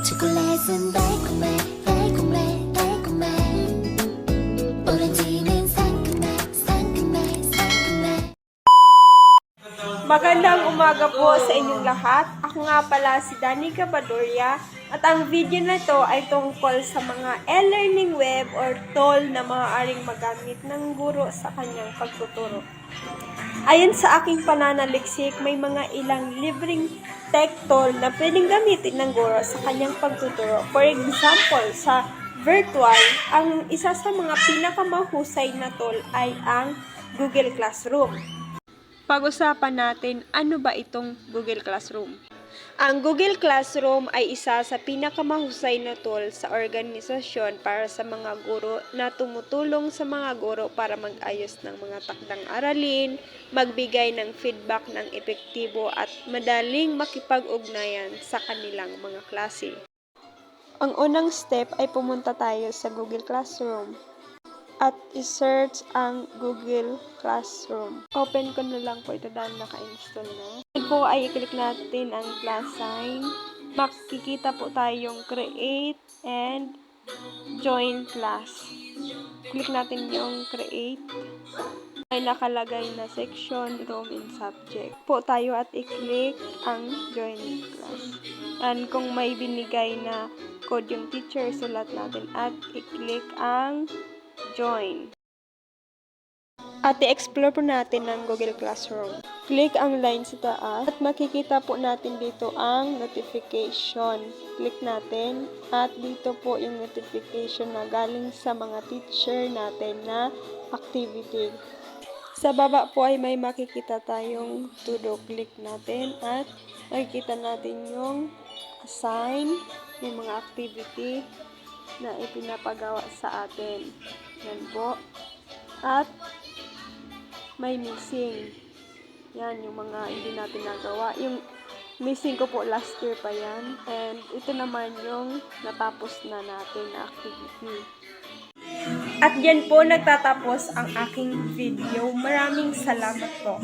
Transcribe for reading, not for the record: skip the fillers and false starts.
초콜릿은 달콤해 달콤해 달콤해 오렌지는 상큼해 상큼해 상큼해. Magandang umaga po sa inyong lahat. Ako nga pala si Danica Badoria at ang video na ito ay tungkol sa mga e-learning web or tool na maaaring magamit ng guro sa kanyang pagtuturo. Ayon sa aking pananaliksik, may mga ilang libreng tech tool na pwedeng gamitin ng guro sa kanyang pagtuturo. For example, sa virtual, ang isa sa mga pinakamahusay na tool ay ang Google Classroom. Pag-usapan natin, ano ba itong Google Classroom? Ang Google Classroom ay isa sa pinakamahusay na tool sa organisasyon para sa mga guro na tumutulong sa mga guro para mag-ayos ng mga takdang aralin, magbigay ng feedback ng epektibo at madaling makipag-ugnayan sa kanilang mga klase. Ang unang step ay pumunta tayo sa Google Classroom at i-search ang Google Classroom. Open ko na lang po ito dahil naka-install na. Ito po ay i-click natin ang plus sign. Makikita po tayong create and join class. Click natin yung create. Ay nakalagay na section, room, and subject. Po tayo at i-click ang join class. And kung may binigay na code yung teacher, sulat natin at i-click ang join. At i-explore po natin ang Google Classroom. Click ang line sa taas at makikita po natin dito ang notification. Click natin at dito po yung notification na galing sa mga teacher natin na activity. Sa baba po ay may makikita tayong to-do. Click natin at makikita natin yung assign, yung mga activity na ipinapagawa sa atin. Yan po. At may missing. Yan, yung mga hindi natin nagawa. Yung missing ko po last year pa yan. And ito naman yung natapos na natin na activity. At yan po nagtatapos ang aking video. Maraming salamat po.